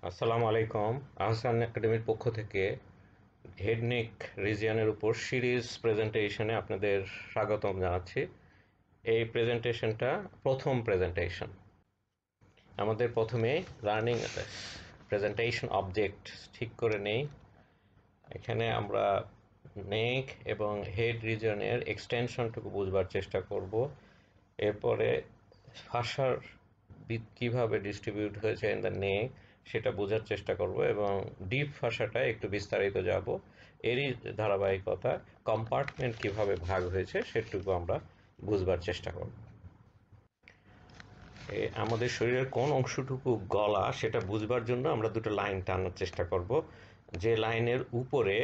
আসসালামু আলাইকুম। আহসান একাডেমির পক্ষ থেকে হেড নেক রিজিয়নের উপর সিরিজ প্রেজেন্টেশনে আপনাদের স্বাগতম জানাচ্ছি। এই প্রেজেন্টেশনটা প্রথম প্রেজেন্টেশন। আমাদের প্রথমে লার্নিং প্রেজেন্টেশন অবজেক্ট ঠিক করে নেই। এখানে আমরা নেক এবং হেড রিজিয়নের এক্সটেনশনটুকু বুঝবার চেষ্টা করব। এরপরে ভাষার কিভাবে ডিস্ট্রিবিউট হয়েছে ইন দ্য নেক সেটা বোঝার চেষ্টা করব এবং ডিপ ভাষাটা একটু বিস্তারিত যাব। এরই ধারাবাহিকতা কম্পার্টমেন্ট কিভাবে ভাগ হয়েছে সেটুকু আমরা বুঝবার চেষ্টা করব। আমাদের শরীরের কোন অংশটুকু গলা সেটা বুঝবার জন্য আমরা দুটো লাইন টানার চেষ্টা করব। যে লাইনের উপরে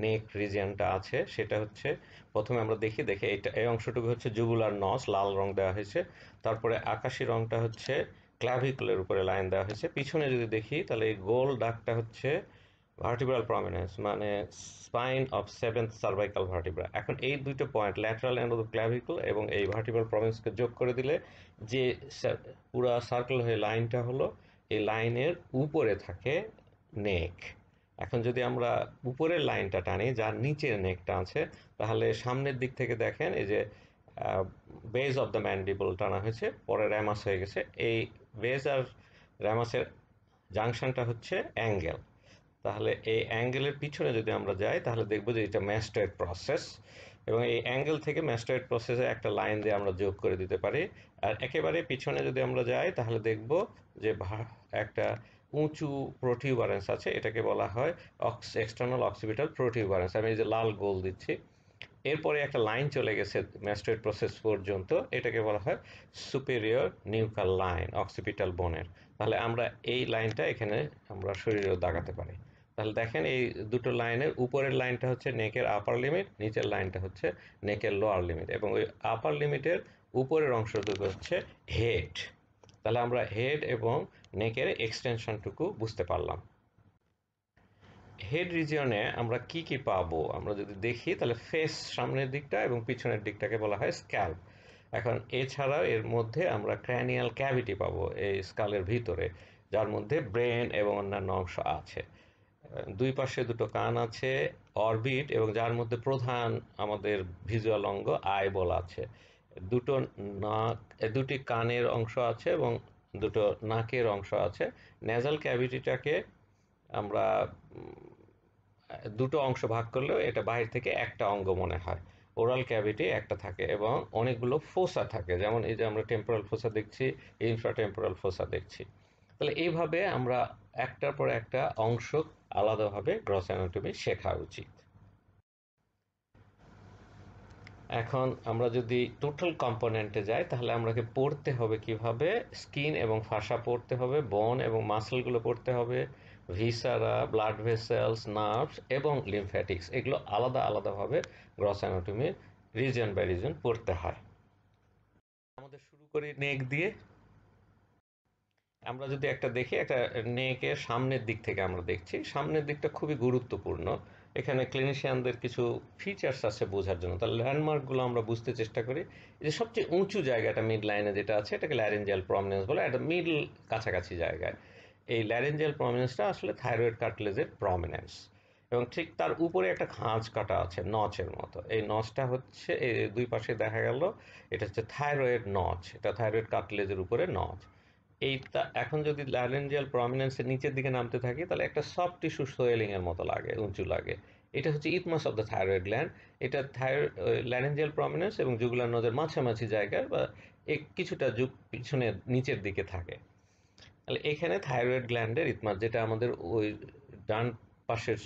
নেক রিজিয়নটা আছে সেটা হচ্ছে, প্রথমে আমরা দেখে এটা এই অংশটুকু হচ্ছে জুগুলার নস, লাল রং দেওয়া হয়েছে। তারপরে আকাশি রংটা হচ্ছে ক্ল্যাভিকুলের উপরে লাইন দেওয়া হয়েছে। পিছনে যদি দেখি তাহলে এই গোল দাগটা হচ্ছে ভার্টিব্রাল প্রমিনেন্স, মানে spine of seventh cervical vertebra. এখন এই দুটো point lateral end of the clavicle এবং এই ভার্টিব্রাল প্রমিনেন্সকে যোগ করে দিলে যে পুরা সার্কেল হয়ে লাইনটা হলো, এই লাইনের উপরে থাকে নেক। এখন যদি আমরা উপরের লাইনটা টানি, যার নিচের নেকটা আছে, তাহলে সামনের দিক থেকে দেখেন এই যে বেজ অফ দ্য ম্যান্ডিবল টানা হয়েছে, পরে র্যামাস হয়ে গেছে। এই বেজ আর র্যামাসের জাংশনটা হচ্ছে অ্যাঙ্গেল। তাহলে এই অ্যাঙ্গেলের পিছনে যদি আমরা যাই তাহলে দেখবো যে এটা ম্যাস্টয়েড প্রসেস, এবং এই অ্যাঙ্গেল থেকে ম্যাস্টয়েড প্রসেসে একটা লাইন দিয়ে আমরা যোগ করে দিতে পারি। আর একেবারে পিছনে যদি আমরা যাই তাহলে দেখব যে একটা উঁচু প্রোটিউবারেন্স আছে, এটাকে বলা হয় এক্সটার্নাল অক্সিপিটাল প্রোটিউবারেন্স। আমি এই যে লাল গোল দিচ্ছি, এরপরে একটা লাইন চলে গেছে ম্যাস্টয়েড প্রসেস পর্যন্ত, এটাকে বলা হয় সুপেরিয়র নিউকাল লাইন অক্সিপিটাল বোনের। তাহলে আমরা এই লাইনটা এখানে আমরা শরীরেও দাগাতে পারি। তাহলে দেখেন এই দুটো লাইনের উপরের লাইনটা হচ্ছে নেকের আপার লিমিট, নিচের লাইনটা হচ্ছে নেকের লোয়ার লিমিট, এবং ওই আপার লিমিটের উপরের অংশটুকু হচ্ছে হেড। তাহলে আমরা হেড এবং নেকের এক্সটেনশনটুকু বুঝতে পারলাম। হেড রিজিয়নে আমরা কি কি পাবো আমরা যদি দেখি তাহলে ফেস সামনের দিকটা এবং পিছনের দিকটাকে বলা হয় স্ক্যাল্প। এখন এছাড়াও এর মধ্যে আমরা ক্র্যানিয়াল ক্যাভিটি পাবো এই স্কালের ভিতরে, যার মধ্যে ব্রেন এবং অন্যান্য অংশ আছে। দুই পাশে দুটো কান আছে, অরবিট, এবং যার মধ্যে প্রধান আমাদের ভিজুয়াল অঙ্গ আইবল আছে। দুটো নাক, দুটি কানের অংশ আছে এবং দুটো নাকের অংশ আছে। নেজাল ক্যাভিটিটাকে আমরা দুটো অংশ ভাগ করলেও এটা বাইরে থেকে একটা অঙ্গ মনে হয়। ওরাল ক্যাভিটি একটা থাকে এবং অনেকগুলো ফোসা থাকে, যেমন এই যে আমরা টেম্পোরাল ফোসা দেখছি, ইনফ্রা টেম্পোরাল ফোসা দেখছি। তাহলে এইভাবে আমরা একটার পর একটা অংশ আলাদাভাবে গ্রস অ্যানাটমি শেখা উচিত। এখন আমরা যদি টোটাল কম্পোনেন্টে যাই তাহলে আমাকে পড়তে হবে কিভাবে, স্কিন এবং ফাসা পড়তে হবে, বোন এবং মাসলগুলো পড়তে হবে, ভিসারা, ব্লাড ভেসেলস, নার্ভস এবং লিমফ্যাটিক্স, এগুলো আলাদা আলাদাভাবে gross anatomy region by region পড়তে হয়। আমাদের শুরু করি নেক দিয়ে। আমরা যদি একটা দেখি, একটা নেকের সামনের দিক থেকে আমরা দেখছি, সামনের দিকটা খুবই গুরুত্বপূর্ণ। এখানে ক্লিনিশিয়ানদের কিছু ফিচার্স আছে বোঝার জন্য, তার ল্যান্ডমার্কগুলো আমরা বুঝতে চেষ্টা করি। এই যে সবচেয়ে উঁচু জায়গাটা মিড লাইনে যেটা আছে, এটাকে ল্যারেঞ্জিয়াল প্রমিনেন্স বলে, একটা মিডল কাছাকাছি জায়গায়। এই ল্যারেঞ্জিয়াল প্রমিনেন্সটা আসলে থাইরয়েড কার্টিলেজের প্রমিনেন্স, এবং ঠিক তার উপরে একটা খাঁজ কাটা আছে নচের মতো। এই নচটা হচ্ছে এই দুই পাশে দেখা গেল, এটা হচ্ছে থাইরয়েড নচ, এটা থাইরয়েড কার্টিলেজের উপরে নচ। এইটা এখন যদি ল্যারেঞ্জিয়াল প্রমিনেন্সের নিচের দিকে নামতে থাকি তাহলে একটা সফট টিস্যু সোয়েলিং এর মতো লাগে, উঁচু লাগে। এটা হচ্ছে ইথমাস অফ দ্য থাইরয়েড গ্ল্যান্ড। এটা ল্যারেঞ্জিয়াল প্রমিনেন্স এবং জুগুলার নোজের মাঝামাঝি জায়গায় বা কিছুটা পিছনে নিচের দিকে থাকে। তাহলে এখানে থাইরয়েড গ্ল্যান্ডের ইথমাস, যেটা আমাদের ওই ডান পাশের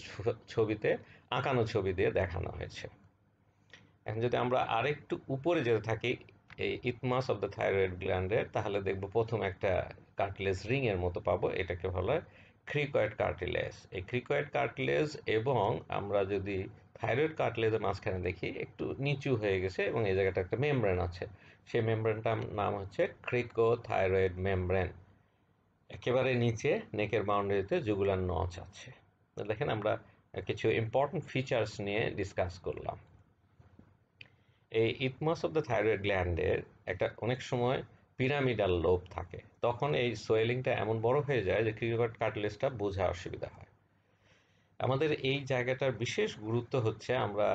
ছবিতে আঁকানো ছবি দিয়ে দেখানো হয়েছে। এখন যদি আমরা আরেকটু উপরে যেতে থাকি এই ইথমাস অফ দ্য থাইরয়েড গ্ল্যান্ডের, তাহলে দেখব প্রথম একটা কার্টিলেজ রিং এর মতো পাবো, এটাকে বলা হয় ক্রিকয়েড কার্টিলেজ। এই ক্রিকয়েড কার্টিলেজ, এবং আমরা যদি থাইরয়েড কার্টিলেজের মাঝখানে দেখি একটু নিচু হয়ে গেছে এবং এই জায়গাটা একটা মেমব্রেন আছে, সেই মেমব্রেনটার নাম হচ্ছে ক্রিকো থাইরয়েড মেমব্রেন। একেবারে নিচে নেকের বাউন্ডারিতে জুগুলার নচ আছে। দেখেন আমরা কিছু ইম্পর্টেন্ট ফিচার্স নিয়ে ডিসকাস করলাম। এই ইথমাস অফ দ্য থাইরয়েড গ্ল্যান্ডের একটা অনেক সময় পিরামিডাল লোব থাকে, তখন এই সোয়েলিংটা এমন বড় হয়ে যায় যে ক্রিকট কার্টিলেজটা বোঝা অসুবিধা হয়। আমাদের এই জায়গাটার বিশেষ গুরুত্ব হচ্ছে আমরা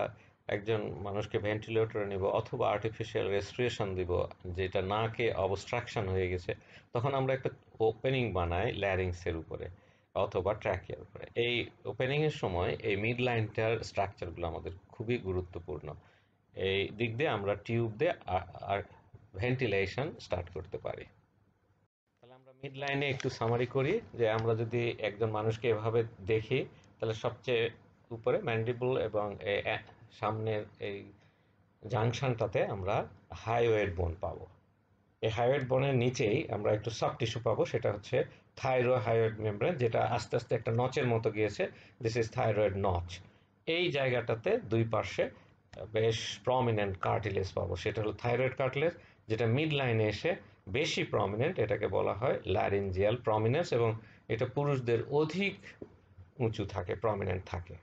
একজন মানুষকে ভেন্টিলেটরে নিব অথবা আর্টিফিশিয়াল রেস্পিরেশন দিব, যেটা নাকে অবস্ট্রাকশন হয়ে গেছে, তখন আমরা একটা ওপেনিং বানাই ল্যারিংসের উপরে অথবা ট্র্যাকিয়ার উপরে। এই ওপেনিংয়ের সময় এই মিড লাইনটার স্ট্রাকচারগুলো আমাদের খুবই গুরুত্বপূর্ণ। এই দিক দিয়ে আমরা টিউব দিয়ে আর ভেন্টিলেশন স্টার্ট করতে পারি। তাহলে আমরা মিড লাইনে একটু সামারি করি যে আমরা যদি একজন মানুষকে এভাবে দেখি, তাহলে সবচেয়ে উপরে ম্যান্ডিবল এবং সামনের এই জাংশনটাতে আমরা হাইওয়েড বোন পাবো। এই হাইওয়েড বোনের নিচেই আমরা একটু সফট টিস্যু পাবো, সেটা হচ্ছে থাইরো হাইওয়েড মেমব্রেন, যেটা আস্তে আস্তে একটা নচের মতো গিয়েছে। This is thyroid notch. এই জায়গাটাতে দুই পাশে বেশ প্রমিনেন্ট কার্টিলেজ পাবো, সেটা হলো থাইরয়েড কার্টিলেজ, যেটা মিড লাইনে এসে বেশি প্রমিনেন্ট, এটাকে বলা হয় ল্যারিঞ্জিয়াল প্রমিনেন্স, এবং এটা পুরুষদের অধিক উঁচু থাকে, প্রমিনেন্ট থাকে।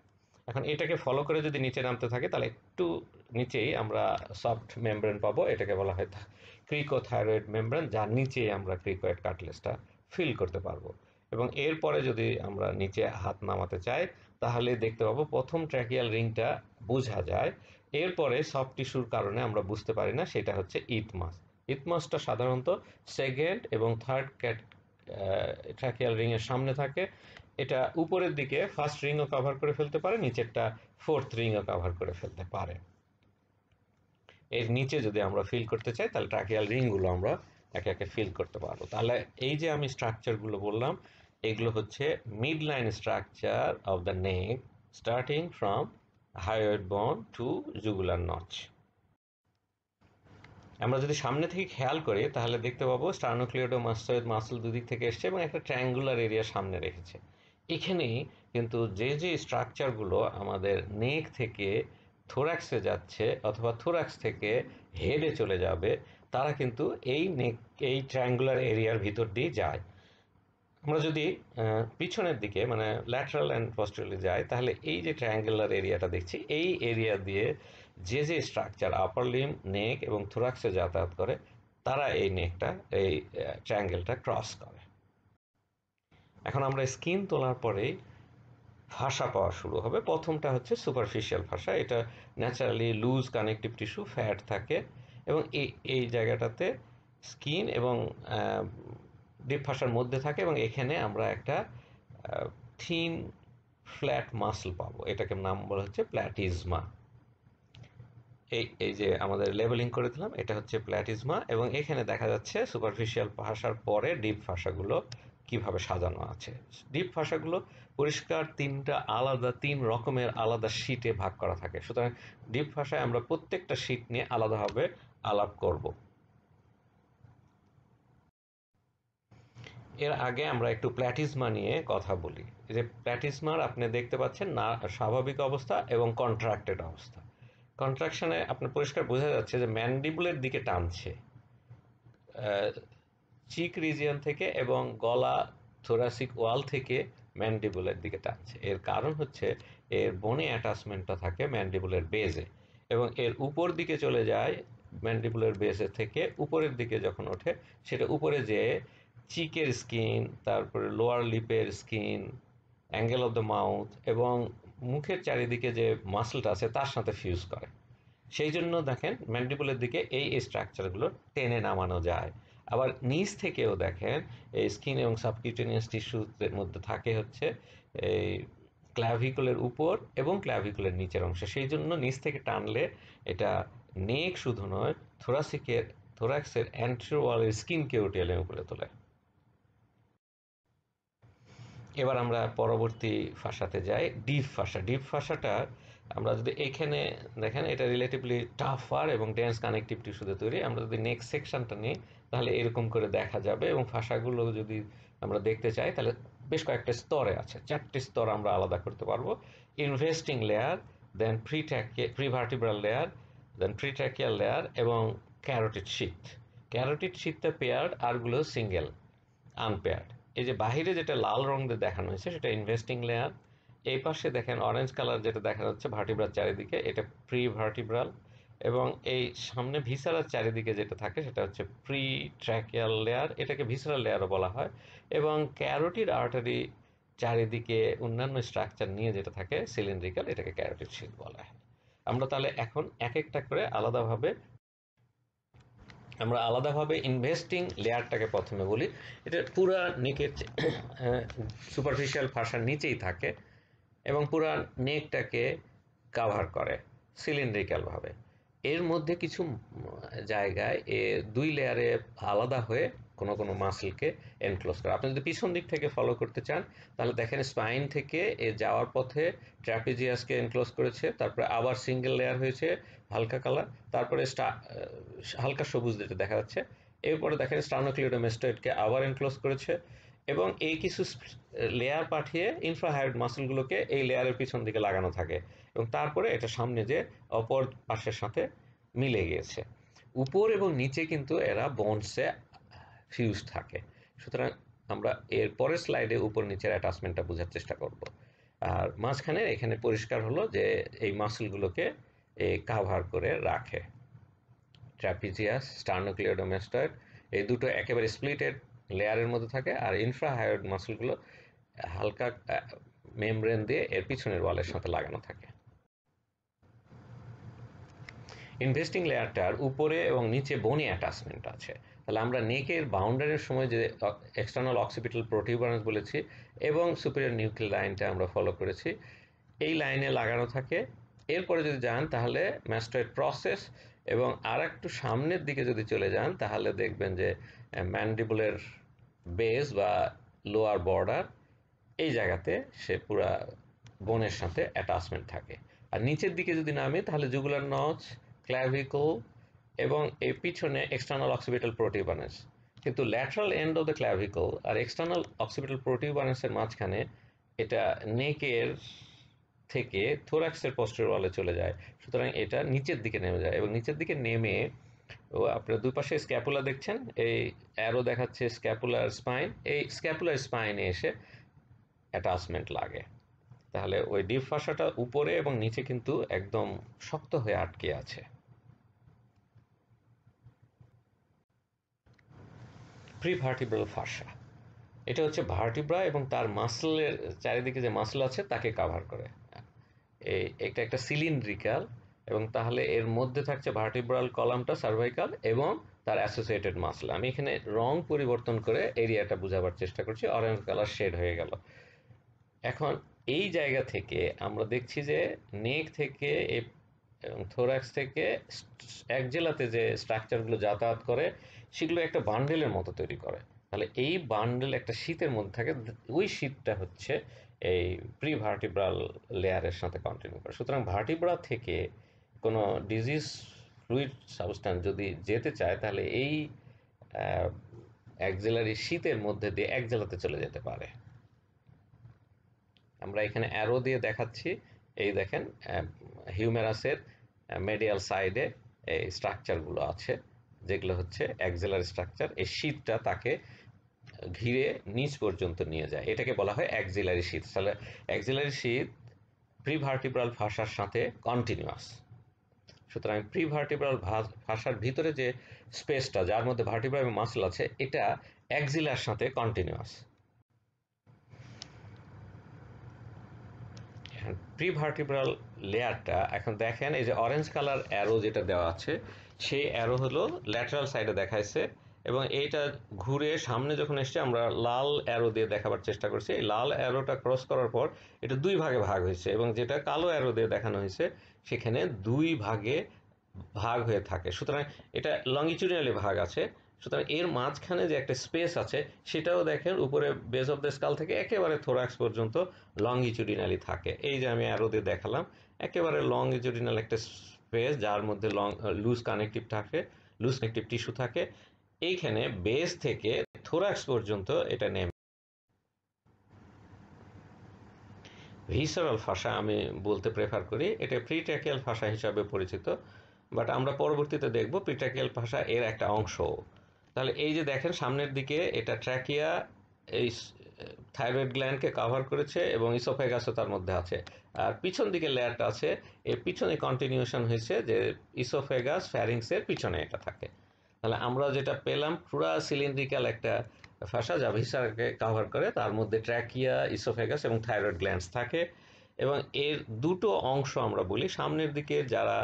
এখন এটাকে ফলো করে যদি নিচে নামতে থাকে, তাহলে একটু নিচেই আমরা সফট মেমব্রেন পাবো, এটাকে বলা হয় ক্রিকোথাইরয়েড মেমব্রেন, যার নিচেই আমরা ক্রিকয়েড কার্টিলেজটা ফিল করতে পারবো। এবং এরপরে যদি আমরা নিচে হাত নামাতে চাই, তাহলে দেখতে পাবো প্রথম ট্র্যাকিয়াল রিংটা বোঝা যায়। এরপরে সফট টিস্যুর কারণে আমরা বুঝতে পারি না, সেটা হচ্ছে ইথমাস। ইথমাসটা সাধারণত সেকেন্ড এবং থার্ড ট্র্যাকিয়াল রিংয়ের সামনে থাকে। এটা উপরের দিকে ফার্স্ট রিংও কভার করে ফেলতে পারে, নিচেরটা ফোর্থ রিংও কভার করে ফেলতে পারে। এর নিচে যদি আমরা ফিল করতে চাই, তাহলে ট্রাকিয়াল রিংগুলো আমরা একে একে ফিল করতে পারবো। তাহলে এই যে আমি স্ট্রাকচারগুলো বললাম, এগুলো হচ্ছে mid line structure of the neck, starting from hyoid bone to jugular notch. আমরা যদি সামনে থেকে খেয়াল করি, তাহলে দেখতে পাবো স্টার্নোক্লিওডোমাস্টয়েড মাসল দুদিক থেকে এসছে এবং একটা ট্রায়াঙ্গুলার এরিয়া সামনে রেখেছে। এখানেই কিন্তু যে যে স্ট্রাকচারগুলো আমাদের নেক থেকে থোরাক্সে যাচ্ছে অথবা থোরাক্স থেকে হেডে চলে যাবে, তারা কিন্তু এই নেক, এই ট্রায়াঙ্গুলার এরিয়ার ভিতর দিয়ে যায়। আমরা যদি পিছনের দিকে মানে ল্যাটারাল অ্যান্ড পস্টেরিয়রলি যাই, তাহলে এই যে ট্রায়াঙ্গুলার এরিয়াটা দেখছি, এই এরিয়া দিয়ে যে যে স্ট্রাকচার আপার লিম, নেক এবং থোরাক্সে যাতায়াত করে, তারা এই নেকটা, এই ট্রায়াঙ্গেলটা ক্রস করে। এখন আমরা স্কিন তোলার পরেই ফাসা পাওয়া শুরু হবে। প্রথমটা হচ্ছে সুপারফিশিয়াল ফাসা, এটা naturally loose connective tissue, fat থাকে, এবং এই এই জায়গাটাতে স্কিন এবং ডিপ ফাসার মধ্যে থাকে, এবং এখানে আমরা একটা থিন ফ্ল্যাট মাসল পাবো, এটাকে নাম বলা হচ্ছে প্ল্যাটিজমা। এই এই যে আমাদের লেবেলিং করে দিলাম, এটা হচ্ছে প্ল্যাটিজমা, এবং এখানে দেখা যাচ্ছে সুপারফিশিয়াল ফাসার পরে ডিপ ফাসাগুলো কিভাবে সাজানো আছে। ডিপ ফাসাগুলো পরিষ্কার তিনটা আলাদা, তিন রকমের আলাদা শীটে ভাগ করা থাকে, সুতরাং ডিপ ফাসায় আমরা প্রত্যেকটা শীট নিয়ে আলাদাভাবে আলাপ করব। এর আগে আমরা একটু প্ল্যাটিজমা নিয়ে কথা বলি। এই যে প্ল্যাটিজমার আপনি দেখতে পাচ্ছেন না স্বাভাবিক অবস্থা এবং কন্ট্রাক্টেড অবস্থা। কন্ট্রাকশনে আপনার পরিষ্কার বোঝা যাচ্ছে যে ম্যান্ডিবুলের দিকে টানছে, চিক রিজিয়ন থেকে এবং গলা, থোরাসিক ওয়াল থেকে ম্যান্ডিবুলের দিকে টানছে। এর কারণ হচ্ছে এর বনে অ্যাটাচমেন্টটা থাকে ম্যান্ডিবুলের বেজে, এবং এর উপর দিকে চলে যায় ম্যান্ডিবুলের বেজে থেকে উপরের দিকে যখন ওঠে, সেটা উপরে যেয়ে চিকের স্কিন, তারপরে লোয়ার লিপের skin, angle of the mouth এবং মুখের চারিদিকে যে মাসলটা আছে তার সাথে ফিউজ করে। সেই জন্য দেখেন ম্যান্ডিবুলের দিকে এই স্ট্রাকচারগুলো টেনে নামানো যায়। আবার নিচ থেকেও দেখেন এই স্কিন এবং সাবকিউটেনিয়াস টিস্যুদের মধ্যে থাকে হচ্ছে এই ক্ল্যাভিকুলের উপর এবং ক্ল্যাভিকুলের নিচের অংশ, সেই জন্য নিচ থেকে টানলে এটা নেক শুধু নয়, থোরাক্সের অ্যান্টেরিয়র ওয়ালের স্কিনকেও টেনে উপরে তোলে। এবার আমরা পরবর্তী ফাঁসাতে যাই, ডিপ ফাঁসা। ডিপ ফাঁসাটা আমরা যদি এখানে দেখেন, এটা রিলেটিভলি টাফার এবং ডেন্স কানেকটিভ টিস্যুতে তৈরি। আমরা যদি নেক্সট সেকশনটা নিই, তাহলে এরকম করে দেখা যাবে, এবং ফাঁসাগুলো যদি আমরা দেখতে চাই, তাহলে বেশ কয়েকটা স্তরে আছে, চারটি স্তর আমরা আলাদা করতে পারবো। Investing layer, then prevertebral layer, then pretracheal layer এবং ক্যারোটিড শীথ। ক্যারোটিড শীথটা পেয়ার্ড, আরগুলো সিঙ্গেল, আনপেয়ার্ড। এই যে বাহিরে যেটা লাল রং দিয়ে দেখানো হয়েছে, সেটা ইনভেস্টিং লেয়ার। এই পাশে দেখেন অরেঞ্জ কালার যেটা দেখা যাচ্ছে ভার্টিব্রাল চারিদিকে, এটা প্রি ভার্টিব্রাল। এবং এই সামনে ভিসারার চারিদিকে যেটা থাকে সেটা হচ্ছে প্রি ট্র্যাকিয়াল লেয়ার, এটাকে ভিসারাল লেয়ারও বলা হয়। এবং ক্যারোটিড আর্টারি চারিদিকে অন্যান্য স্ট্রাকচার নিয়ে যেটা থাকে সিলিন্ড্রিক্যাল, এটাকে ক্যারোটিড শিট বলা হয়। আমরা তাহলে এখন এক একটা করে আলাদাভাবে ইনভেস্টিং লেয়ারটাকে প্রথমে বলি। এটা পুরা নেকের সুপারফিশিয়াল ফাসার নিচেই থাকে এবং পুরা নেকটাকে কাভার করে সিলিন্ড্রিক্যালভাবে। এর মধ্যে কিছু জায়গায় দুই লেয়ারে আলাদা হয়ে কোনো কোনো মাসেলকে এনক্লোজ করে। আপনি যদি পিছন দিক থেকে ফলো করতে চান তাহলে দেখেন স্পাইন থেকে যাওয়ার পথে ট্র্যাপিজিয়াসকে এনক্লোজ করেছে, তারপরে আবার সিঙ্গেল লেয়ার হয়েছে হালকা কালার, তারপরে হালকা সবুজ যেটা দেখা যাচ্ছে, এরপরে দেখেন স্টার্নোক্লিওডোমেস্টয়েডকে আবার এনক্লোজ করেছে এবং এই কিছু লেয়ার পাঠিয়ে ইনফ্রাহায়োড মাসেলগুলোকে এই লেয়ারের পিছন দিকে লাগানো থাকে এবং তারপরে এটা সামনে যে অপর পাশের সাথে মিলে গিয়েছে। উপর এবং নিচে কিন্তু এরা বন্ডসে ফিউজ থাকে। সুতরাং আমরা এর পরের স্লাইডে উপর নিচের অ্যাটাচমেন্টটা বোঝার চেষ্টা করব। আর মাঝখানে এখানে পরিষ্কার হলো যে এই মাসেলগুলোকে কাভার করে রাখে ট্র্যাপিজিয়াস, স্টার্নোক্লিওডোমেস্টয়েড, এই দুটো একেবারে স্প্লিটেড লেয়ারের মধ্যে থাকে, আর ইনফ্রাহায়োড মাসেলগুলো হালকা মেমব্রেন দিয়ে এর পিছনের ওয়ালের সাথে লাগানো থাকে। ইনভেস্টিং লেয়ারটার উপরে এবং নিচে বোনি অ্যাটাচমেন্ট আছে। তাহলে আমরা নেকের বাউন্ডারির সময় যে এক্সটার্নাল অক্সিপিটাল প্রোটিউবারেন্স বলেছি এবং সুপিরিয়র নিউক্লিয়ার লাইনটা আমরা ফলো করেছি, এই লাইনে লাগানো থাকে। এরপরে যদি যান তাহলে ম্যাস্টয়েড প্রসেস, এবং আর একটু সামনের দিকে যদি চলে যান তাহলে দেখবেন যে ম্যান্ডিবুলের বেস বা লোয়ার বর্ডার, এই জায়গাতে সে পুরা বোনের সাথে অ্যাটাচমেন্ট থাকে। আর নিচের দিকে যদি নামি তাহলে জুগুলার নচ, ক্ল্যাভিকল এবং এই পিছনে এক্সটার্নাল অক্সিপিটাল প্রোটিউবারেন্স। কিন্তু lateral end of the clavicle আর এক্সটার্নাল অক্সিপিটাল প্রোটিউবারেন্সের মাঝখানে এটা নেকের থেকে থোরাক্সের পোস্টেরিয়র ওয়ালে চলে যায়। সুতরাং এটা নিচের দিকে নেমে যায় এবং নিচের দিকে নেমে আপনার দুই পাশে স্ক্যাপুলা দেখছেন, এই অ্যারো দেখাচ্ছে স্ক্যাপুলার স্পাইন, এই স্ক্যাপুলার স্পাইনে এসে অ্যাটাচমেন্ট লাগে। তাহলে ওই ডিপ ফাসাটা উপরে এবং নিচে কিন্তু একদম শক্ত হয়ে আটকে আছে। প্রিভার্টিব্রাল ফাসা, এটা হচ্ছে ভার্টিব্রা এবং তার মাসলের চারিদিকে যে মাসল আছে তাকে কাভার করে। এটা একটা সিলিন্ড্রিক্যাল এবং তাহলে এর মধ্যে থাকছে ভার্টিব্রাল কলামটা, সার্ভাইকাল এবং তার অ্যাসোসিয়েটেড মাসল। আমি এখানে রং পরিবর্তন করে এরিয়াটা বোঝাবার চেষ্টা করছি, অরেঞ্জ কালার শেড হয়ে গেল। এখন এই জায়গা থেকে আমরা দেখছি যে নেক থেকে এবং থোরাক্স থেকে এক জেলাতে যে স্ট্রাকচারগুলো যাতায়াত করে সেগুলো একটা বান্ডেলের মতো তৈরি করে। তাহলে এই বান্ডেল একটা শীতের মধ্যে থাকে, ওই শীতটা হচ্ছে এই প্রি ভার্টিব্রাল লেয়ারের সাথে কন্টিনিউ করে। সুতরাং ভার্টিব্রা থেকে কোনো ডিজিজ ফ্লুইড সাবস্ট্যান্স যদি যেতে চায় তাহলে এই অ্যাক্সিলারি শীতের মধ্যে দিয়ে এক জেলাতে চলে যেতে পারে। আমরা এখানে অ্যারো দিয়ে দেখাচ্ছি, এই দেখেন হিউমেরাসের মেডিয়াল সাইডে এই স্ট্রাকচারগুলো আছে যেগুলো হচ্ছে অ্যাক্সিলারি স্ট্রাকচার। এই শীতটা তাকে ঘিরে নিচ পর্যন্ত নিয়ে যায়, এটাকে বলা হয় অ্যাক্সিলারি শীত। তাহলে অ্যাক্সিলারি শীত প্রিভার্টিব্রাল ফাসার সাথে কন্টিনিউয়াস। সুতরাং প্রিভার্টিব্রাল ফাসার ভিতরে যে স্পেসটা যার মধ্যে ভার্টিব্রা এবং মাসল আছে এটা অ্যাক্সিলার সাথে কন্টিনিউয়াস। প্রিভার্টিব্রাল লেয়ারটা এখন দেখেন, এই যে অরেঞ্জ কালার অ্যারো যেটা দেওয়া আছে সেই অ্যারো হলো ল্যাটারাল সাইডে দেখাইছে এবং এইটা ঘুরে সামনে যখন এসছে আমরা লাল অ্যারো দিয়ে দেখাবার চেষ্টা করছি। এই লাল অ্যারোটা ক্রস করার পর এটা দুই ভাগে ভাগ হয়েছে এবং যেটা কালো অ্যারো দিয়ে দেখানো হয়েছে সেখানে দুই ভাগে ভাগ হয়ে থাকে। সুতরাং এটা লংগিটিউডিনালি ভাগ আছে। সুতরাং এর মাঝখানে যে একটা স্পেস আছে সেটাও দেখেন উপরে বেস অফ দ্য স্কাল থেকে একেবারে থোরাক্স পর্যন্ত লংগিটিউডিনালি থাকে। এই যে আমি অ্যারো দিয়ে দেখালাম একেবারে লংগিটিউডিনাল একটা স্পেস যার মধ্যে লুজ কানেকটিভ থাকে, লুজ কানেকটিভ টিস্যু থাকে। এইখানে বেস থেকে থোরাক্স পর্যন্ত এটা নেমে। ভিসারাল ফাসা আমি বলতে প্রেফার করি, এটা প্রিট্র্যাকিয়াল ফাসা হিসাবে পরিচিত, বাট আমরা পরবর্তীতে দেখব প্রিট্র্যাকিয়াল ফাসা এর একটা অংশ। তাহলে এই যে দেখেন সামনের দিকে এটা ট্র্যাকিয়া, এই থাইরয়েড গ্ল্যান্ডকে কাভার করেছে এবং ইসোফেগাসও তার মধ্যে আছে। আর পিছন দিকে লেয়ারটা আছে, এর পিছনে কন্টিনিউশন হয়েছে যে ইসোফেগাস ফ্যারিংসের পিছনে এটা থাকে। তাহলে আমরা যেটা পেলাম পুরা সিলিন্ড্রিক্যাল একটা ফাঁসা যা ভিসারকে কাভার করে, তার মধ্যে ট্র্যাকিয়া, ইসোফেগাস এবং থাইরয়েড গ্ল্যান্ডস থাকে। এবং এর দুটো অংশ আমরা বলি, সামনের দিকে যারা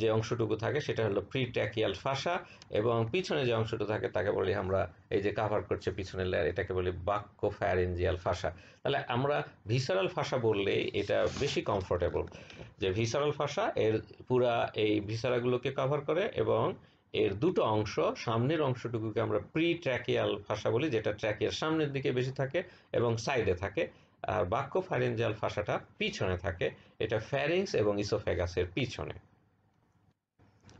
যে অংশটুকু থাকে সেটা হলো প্রিট্র্যাকিয়াল ফাসা, এবং পিছনে যে অংশটুকু থাকে তাকে বলি আমরা, এই যে কাভার করছে পিছনের লেয়ার, এটাকে বলি বাক্যোফ্যারিঞ্জিয়াল ফাসা। তাহলে আমরা ভিসারাল ফাসা বললেই এটা বেশি কমফোর্টেবল, যে ভিসারাল ফাসা এর পুরা এই ভিসারাগুলোকে কাভার করে, এবং এর দুটো অংশ, সামনের অংশটুকুকে আমরা প্রিট্র্যাকিয়াল ফাসা বলি, যেটা ট্র্যাকিয়ার সামনের দিকে বেশি থাকে এবং সাইডে থাকে। আর বাক্যোফ্যারিঞ্জিয়াল ফাসাটা পিছনে থাকে, এটা ফ্যারিংস এবং ইসোফেগাসের পিছনে।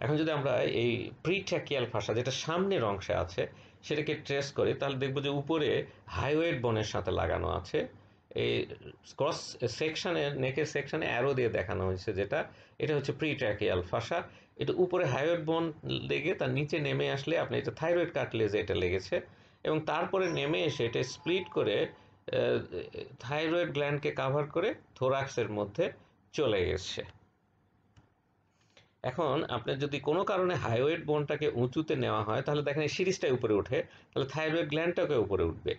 এখন যদি আমরা এই প্রিট্র্যাকিয়াল ফাসা যেটা সামনের অংশে আছে সেটাকে ট্রেস করি, তাহলে দেখবো যে উপরে হাইওয়েড বোনের সাথে লাগানো আছে। এই ক্রস সেকশনে, নেকের সেকশনে অ্যারো দিয়ে দেখানো হয়েছে যেটা, এটা হচ্ছে প্রিট্র্যাকিয়াল ফাসা। এটা উপরে হাইওয়েড বোন লেগে তার নিচে নেমে আসলে আপনি এটা থাইরয়েড কার্টিলেজে এটা লেগেছে, এবং তারপরে নেমে এসে এটা স্প্লিট করে থাইরয়েড গ্ল্যান্ডকে কাভার করে থোরাক্সের মধ্যে চলে গেছে। এখন আপনার যদি কোনো কারণে হাইওয়েড বোনটাকে উঁচুতে নেওয়া হয়, তাহলে দেখেন এই সিরিজটাই উপরে ওঠে, তাহলে থাইরয়েড গ্ল্যান্ডটাকে উপরে উঠবে।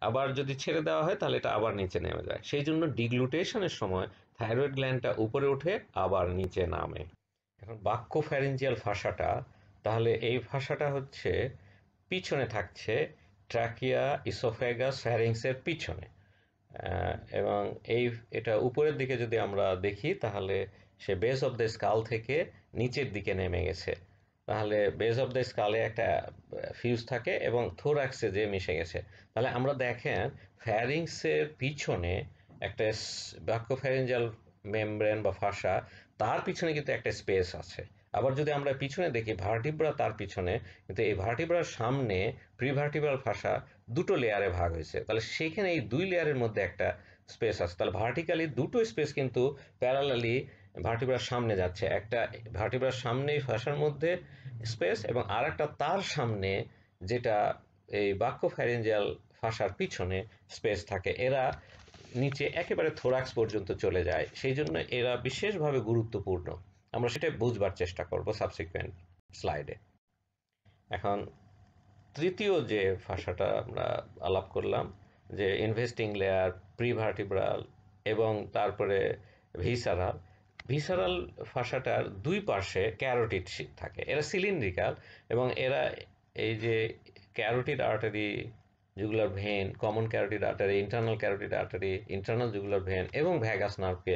আবার যদি ছেড়ে দেওয়া হয় তাহলে এটা আবার নিচে নেমে যায়। সেই জন্য ডিগ্লুটেশনের সময় থাইরয়েড গ্ল্যান্ডটা উপরে ওঠে আবার নিচে নামে। এখন বাক্যোফ্যারিঞ্জিয়াল ফাসাটা, তাহলে এই ফাসাটা হচ্ছে পিছনে থাকছে ট্রাকিয়া, ইসোফেগাস, ফ্যারিংসের পিছনে। এবং এটা উপরের দিকে যদি আমরা দেখি তাহলে সে বেস অফ দ্য স্কাল থেকে নিচের দিকে নেমে গেছে। তাহলে বেস অফ দ্য স্কালে একটা ফিউজ থাকে এবং থোরাক্সে যে মিশে গেছে। তাহলে আমরা দেখেন ফ্যারিংসের পিছনে একটা বাক্যোফ্যারিঞ্জিয়াল মেমব্রেন বা ফাসা, তার পিছনে কিন্তু একটা স্পেস আছে। আবার যদি আমরা পিছনে দেখি ভার্টিব্রা তার পিছনে, কিন্তু এই ভার্টিব্রার সামনে প্রিভার্টিব্রাল ফাসা দুটো লেয়ারে ভাগ হয়েছে, তাহলে সেখানে এই দুই লেয়ারের মধ্যে একটা স্পেস আছে। তাহলে ভার্টিক্যালি দুটো স্পেস কিন্তু প্যারালালি ভার্টিব্রার সামনে যাচ্ছে, একটা ভার্টিব্রার সামনেই ফাসার মধ্যে স্পেস, এবং আর একটা তার সামনে যেটা এই বাক্যোফ্যারিঞ্জিয়াল ফাসার পিছনে স্পেস থাকে। এরা নিচে একেবারে থোরাক্স পর্যন্ত চলে যায়, সেই জন্য এরা বিশেষভাবে গুরুত্বপূর্ণ। আমরা সেটা বুঝবার চেষ্টা করব সাবসিকুয়েন্ট স্লাইডে। এখন তৃতীয় যে ভাষাটা আমরা আলাপ করলাম, যে ইনভেস্টিং লেয়ার, প্রিভার্টিব্রাল এবং তারপরে ভিসারাল। ভিসারাল ভাষাটার দুই পাশে ক্যারোটিড থাকে, এরা সিলিন্ড্রিক্যাল, এবং এরা এই যে carotid artery, jugular vein, common carotid artery, internal carotid artery, internal jugular vein এবং ভ্যাগাস নার্ভকে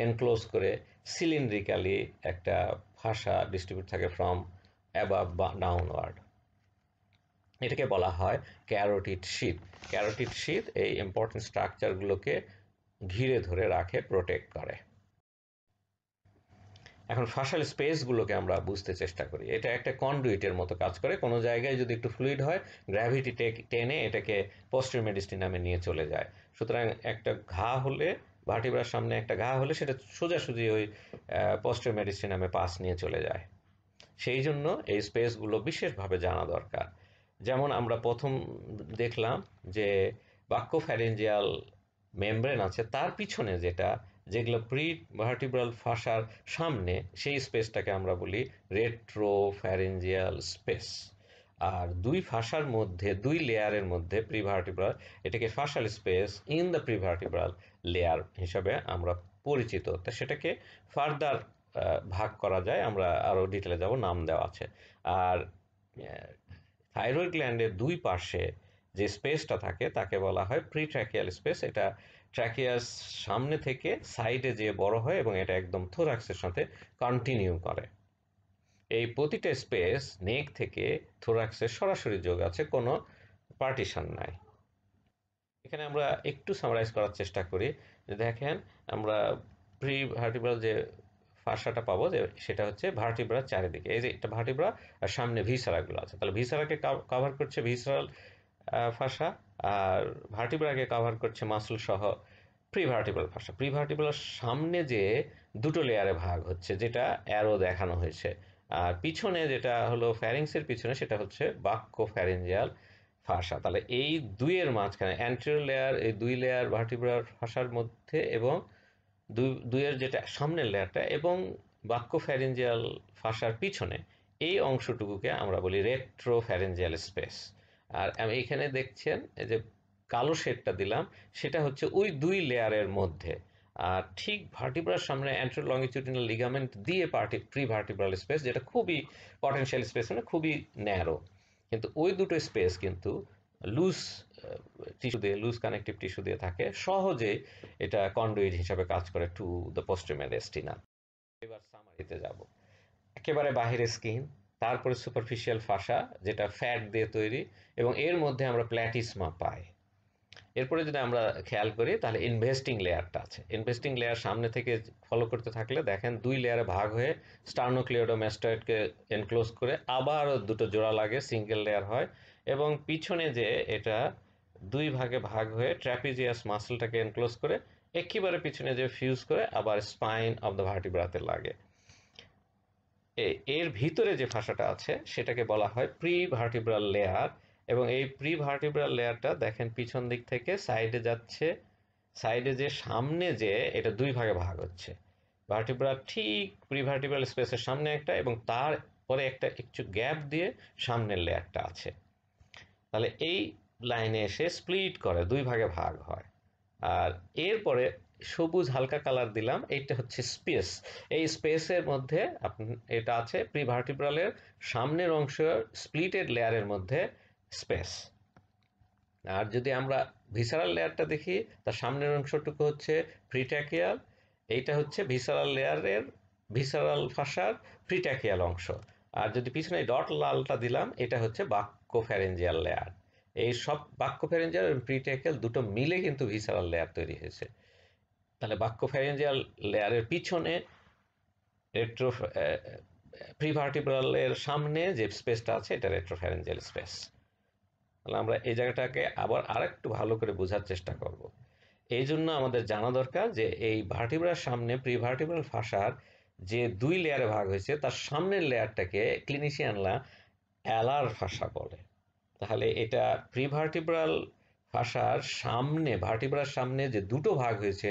এনক্লোজ করে সিলিন্ড্রিক্যালি একটা ভাষা ডিস্ট্রিবিউট থাকে ফ্রম অ্যাবাভ ডাউনওয়ার্ড। এটাকে বলা হয় ক্যারোটিড শীথ। ক্যারোটিড শীথ এই ইম্পর্টেন্ট স্ট্রাকচারগুলোকে ঘিরে ধরে রাখে, প্রোটেক্ট করে। এখন ফাসাল স্পেসগুলোকে আমরা বুঝতে চেষ্টা করি। এটা একটা কন্ডুইটের মতো কাজ করে, কোনো জায়গায় যদি একটু ফ্লুইড হয়, গ্র্যাভিটি টেনে এটাকে পোস্টেরিয়র মেডিস্টিনামে নিয়ে চলে যায়। সুতরাং একটা ঘা হলে, ভার্টিব্রার সামনে একটা ঘা হলে, সেটা সোজাসুজি ওই পোস্টেরিয়র মেডিস্টিনামে পাস নিয়ে চলে যায়। সেই জন্য এই স্পেসগুলো বিশেষভাবে জানা দরকার। যেমন আমরা প্রথম দেখলাম যে বাক্যোফ্যারিঞ্জিয়াল মেমব্রেন আছে, তার পিছনে যেগুলো প্রি ভার্টিব্রাল ফাসার সামনে, সেই স্পেসটাকে আমরা বলি রেট্রোফ্যারিঞ্জিয়াল স্পেস। আর দুই ফাসার মধ্যে, দুই লেয়ারের মধ্যে প্রিভার্টিব্রাল, এটাকে ফাসাল স্পেস ইন দ্য প্রিভার্টিব্রাল লেয়ার হিসাবে আমরা পরিচিত। তা সেটাকে ফার্দার ভাগ করা যায়, আমরা আরও ডিটেলে যাব, নাম দেওয়া আছে। আর থাইরয়েড গ্ল্যান্ডের দুই পাশে যে স্পেসটা থাকে তাকে বলা হয় প্রিট্র্যাকিয়াল স্পেস। এটা ট্র্যাকিয়ার সামনে থেকে সাইডে যে বড় হয় এবং এটা একদম থোরাক্সের সাথে কন্টিনিউ করে। এই প্রতিটা স্পেস নেক থেকে থোরাক্সের সরাসরি যোগ আছে, কোনো পার্টিশন নাই। এখানে আমরা একটু সামারাইজ করার চেষ্টা করি। দেখেন আমরা প্রি ভার্টিব্রাল যে ফাসাটা পাবো, যে সেটা হচ্ছে ভার্টিব্রার চারিদিকে, এই যে একটা ভার্টিব্রা আর সামনে ভিসারাগুলো আছে, তাহলে ভিসারাকে কভার করছে ভিসারাল ফাসা, আর ভার্টিব্রাকে কভার করছে মাসল সহ প্রিভার্টিব্রাল ফাসা। প্রিভার্টিব্রাল সামনে যে দুটো লেয়ারে ভাগ হচ্ছে, যেটা অ্যারো দেখানো হয়েছে, আর পিছনে যেটা হলো ফ্যারিংসের পিছনে, সেটা হচ্ছে বাক্যোফ্যারিঞ্জিয়াল ফাসা। তাহলে এই দুইয়ের মাঝখানে অ্যান্টেরিয়র লেয়ার, এই দুই লেয়ার ভার্টিব্রাল ফাসার মধ্যে এবং দুইয়ের যেটা সামনের লেয়ারটা এবং বাক্যোফ্যারিঞ্জিয়াল ফাসার পিছনে এই অংশটুকুকে আমরা বলি রেট্রোফ্যারিঞ্জিয়াল স্পেস। আর আমি এখানে দেখছেন এই যে কালো শেডটা দিলাম, সেটা হচ্ছে ওই দুই লেয়ারের মধ্যে। আর ঠিক ভার্টিব্রার সামনে অ্যান্টেরো লঙ্গিটিউডিনাল লিগামেন্ট দিয়ে প্রি ভার্টিব্রাল স্পেস, যেটা খুবই পটেনশিয়াল স্পেস, মানে খুবই ন্যারো। কিন্তু ওই দুটো স্পেস কিন্তু লুজ টিস্যু দিয়ে, লুজ কানেকটিভ টিস্যু দিয়ে থাকে, সহজে এটা কন্ডুইট হিসাবে কাজ করে টু দ্য পোস্টেরিয়র মেডিয়াস্টিনাম। এবার সামারিতে যাব। একেবারে বাহিরে স্কিন, তারপরে সুপারফিশিয়াল ফাসা যেটা ফ্যাট দিয়ে তৈরি, এবং এর মধ্যে আমরা প্ল্যাটিসমা পাই। এরপরে যদি আমরা খেয়াল করি তাহলে ইনভেস্টিং লেয়ারটা আছে। ইনভেস্টিং লেয়ার সামনে থেকে ফলো করতে থাকলে দেখেন দুই লেয়ারে ভাগ হয়ে স্টার্নোক্লিওডোমাস্টয়েডকে এনক্লোজ করে আবার দুটো জোড়া লাগে, সিঙ্গেল লেয়ার হয়, এবং পিছনে যে এটা দুই ভাগে ভাগ হয়ে ট্র্যাপিজিয়াস মাসলটাকে এনক্লোজ করে একেবারে পিছনে যে ফিউজ করে আবার স্পাইন অফ দ্য ভার্টিব্রাতে লাগে। এর ভিতরে যে ফাসাটা আছে সেটাকে বলা হয় প্রি ভার্টিব্রাল লেয়ার, এবং এই প্রি ভার্টিব্রাল লেয়ারটা দেখেন পিছন দিক থেকে সাইডে যাচ্ছে, সাইডে যে সামনে যে এটা দুই ভাগে ভাগ হচ্ছে। ভার্টিব্রাল ঠিক প্রি ভার্টিব্রাল স্পেসের সামনে একটা, এবং তারপরে একটা একটু গ্যাপ দিয়ে সামনের লেয়ারটা আছে। তাহলে এই লাইনে এসে স্প্লিট করে, দুই ভাগে ভাগ হয়। আর এরপরে সবুজ হালকা কালার দিলাম, এইটা হচ্ছে স্পেস। এই স্পেসের মধ্যে এটা আছে প্রি ভার্টিব্রালের সামনের অংশ স্প্লিটেড লেয়ারের মধ্যে স্পেস। আর যদি আমরা ভিসারাল লেয়ারটা দেখি, তার সামনের অংশটুকু হচ্ছে প্রিট্যাকিয়াল, এইটা হচ্ছে ভিসারাল লেয়ারের, ভিসারাল ফাসার প্রিট্যাকিয়াল অংশ। আর যদি পিছনে ডট লালটা দিলাম, এটা হচ্ছে বাক্যোফ্যারিঞ্জিয়াল লেয়ার। এই সব বাক্যোফ্যারিঞ্জিয়াল এবং প্রিট্যাকিয়াল দুটো মিলে কিন্তু ভিসারাল লেয়ার তৈরি হয়েছে। তাহলে বাক্যোফ্যারিঞ্জিয়াল লেয়ারের পিছনে রেট্রো প্রিভার্টিব্রালের সামনে যে স্পেসটা আছে এটা রেট্রোফ্যারিঞ্জিয়াল স্পেস। তাহলে আমরা এই জায়গাটাকে আবার আরেকটু ভালো করে বোঝার চেষ্টা করব। এই জন্য আমাদের জানা দরকার যে এই ভার্টিব্রার সামনে প্রিভার্টিব্রাল ফাসার যে দুই লেয়ারে ভাগ হয়েছে তার সামনের লেয়ারটাকে ক্লিনিশিয়ানরা অ্যালার ফাসা বলে। তাহলে এটা প্রিভার্টিব্রাল ফাসার সামনে, ভার্টিব্রার সামনে যে দুটো ভাগ হয়েছে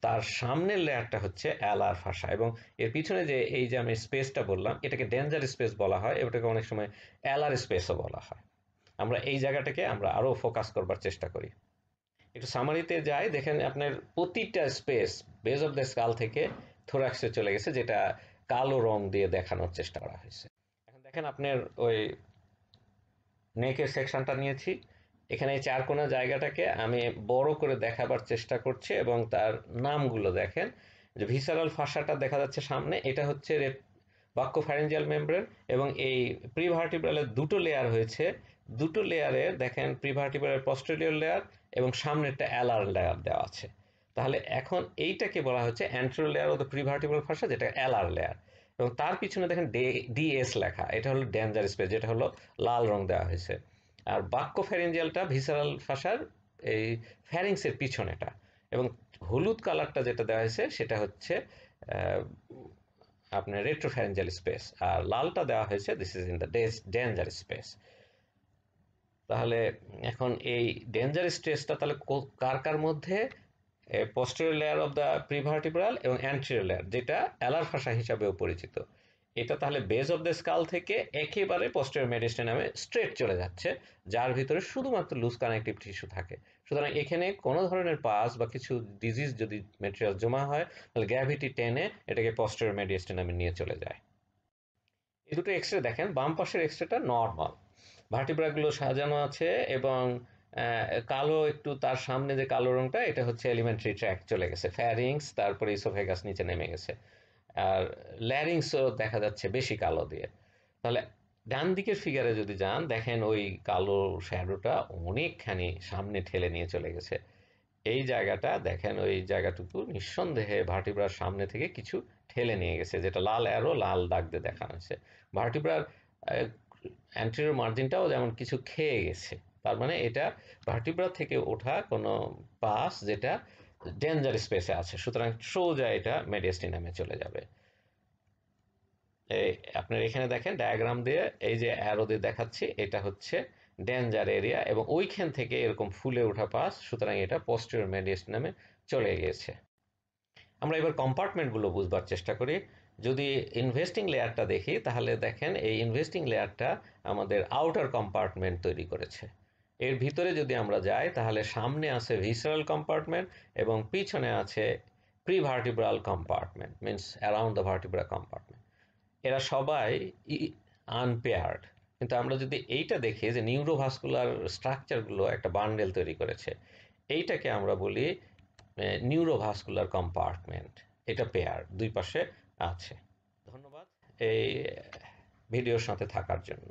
তার সামনের লেয়ারটা হচ্ছে অ্যালার ফাসা, এবং এর পিছনে যে এই যে আমি স্পেসটা বললাম এটাকে ডেঞ্জার স্পেস বলা হয়, এটাকে অনেক সময় অ্যালার স্পেসও বলা হয়। আমরা এই জায়গাটাকে আমরা আরো ফোকাস করবার চেষ্টা করি। একটু সামারিতে যাই, দেখেন আপনার প্রতিটা space base of the skull থেকে থোরাক্সে চলে গেছে, যেটা কালো রং দিয়ে দেখানোর চেষ্টা করা হয়েছে। এখন দেখেন আপনার ওই নেকের সেকশনটা নিয়েছি, এখানে এই চার কোনা জায়গাটাকে আমি বড় করে দেখাবার চেষ্টা করছি, এবং তার নামগুলো দেখেন। যে ভিসারাল ফাসাটা দেখা যাচ্ছে সামনে, এটা হচ্ছে বাক্যোফ্যারিঞ্জিয়াল মেমব্রেন, এবং এই প্রিভার্টিব্রালের দুটো লেয়ার হয়েছে, দুটো লেয়ারে দেখেন প্রিভার্টিব্রালের পস্টেরিয়র লেয়ার এবং সামনেরটা অ্যালার লেয়ার দেওয়া আছে। তাহলে এখন এইটাকে বলা হচ্ছে anterior layer of the prevertebral fascia, যেটা অ্যালার লেয়ার, এবং তার পিছনে দেখেন ডিএস লেখা, এটা হলো ডেঞ্জার স্পেস, যেটা হলো লাল রং দেওয়া হয়েছে। আর বাক্যোফ্যারিঞ্জিয়ালটা ভিসারাল ফাসার এই ফ্যারিংসের পিছনেটা, এবং হলুদ কালারটা যেটা দেওয়া হয়েছে সেটা হচ্ছে আপনার রেট্রোফ্যারিঞ্জিয়াল স্পেস, আর লালটা দেওয়া হয়েছে this is in the danger space. তাহলে এখন এই ডেঞ্জার স্ট্রেসটা তাহলে কার কার মধ্যে? পোস্টেরিয়র লেয়ার অফ দ্য প্রিভার্টিব্রাল এবং অ্যান্টেরিয়র লেয়ার, যেটা অ্যালার ফাসা হিসাবেও পরিচিত। এটা তাহলে বেস অফ দ্য স্কাল থেকে একেবারে পোস্টেরিয়র মেডিয়াস্টিনামে স্ট্রেট চলে যাচ্ছে, যার ভিতরে শুধুমাত্র লুজ কানেকটিভ টিস্যু থাকে। সুতরাং এখানে কোনো ধরনের পাস বা কিছু ডিজিজ যদি মেটেরিয়াল জমা হয়, তাহলে গ্র্যাভিটি টেনে এটাকে পোস্টেরিয়র মেডিয়াস্টিনামে নিয়ে চলে যায়। এই দুটো এক্সরে দেখেন, বাম পাশের এক্সরেটা নর্মাল, ভার্টিব্রাগুলো সাজানো আছে, এবং কালো একটু তার সামনে যে কালো রংটা এটা হচ্ছে এলিমেন্টারি ট্র্যাক্ট চলে গেছে, ফ্যারিংস তারপরে ইসোফেগাস নিচে নেমে গেছে, আর ল্যারিংসও দেখা যাচ্ছে বেশি কালো দিয়ে। তাহলে ডান দিকের ফিগারে যদি যান, দেখেন ওই কালো শ্যাডোটা অনেকখানি সামনে ঠেলে নিয়ে চলে গেছে। এই জায়গাটা দেখেন, ওই জায়গাটুকু নিঃসন্দেহে ভার্টিব্রার সামনে থেকে কিছু ঠেলে নিয়ে গেছে, যেটা লাল অ্যারো লাল দাগ দিয়ে দেখানো হয়েছে। ভার্টিব্রার অ্যান্টেরিয়র মার্জিনটাও যেমন কিছু খেয়ে গেছে, তার মানে এটা ভার্টিব্রা থেকে ওঠা কোনো পাস যেটা ডেঞ্জার স্পেসে আছে, সুতরাং সোজা এটা মেডিয়াস্টিনামে চলে যাবে। এই আপনার এখানে দেখেন ডায়াগ্রাম দিয়ে এই যে অ্যারো দিয়ে দেখাচ্ছি, এটা হচ্ছে ডেঞ্জার এরিয়া এবং ওইখান থেকে এরকম ফুলে ওঠা পাস, সুতরাং এটা পোস্টেরিয়র মেডিয়াস্টিনামে চলে গিয়েছে। আমরা এবার কম্পার্টমেন্টগুলো বুঝবার চেষ্টা করি। যদি ইনভেস্টিং লেয়ারটা দেখি তাহলে দেখেন এই ইনভেস্টিং লেয়ারটা আমাদের আউটার কম্পার্টমেন্ট তৈরি করেছে। এর ভিতরে যদি আমরা যাই তাহলে সামনে আছে ভিসারাল কম্পার্টমেন্ট এবং পিছনে আছে prevertebral compartment, means around the vertebra compartment. এরা সবাই আনপেয়ার্ড, কিন্তু আমরা যদি এইটা দেখি যে নিউরোভাস্কুলার স্ট্রাকচারগুলো একটা বান্ডেল তৈরি করেছে, এইটাকে আমরা বলি নিউরোভাস্কুলার কম্পার্টমেন্ট। এটা পেয়ার, দুই পাশে আছে। ধন্যবাদ এই ভিডিওর সাথে থাকার জন্য।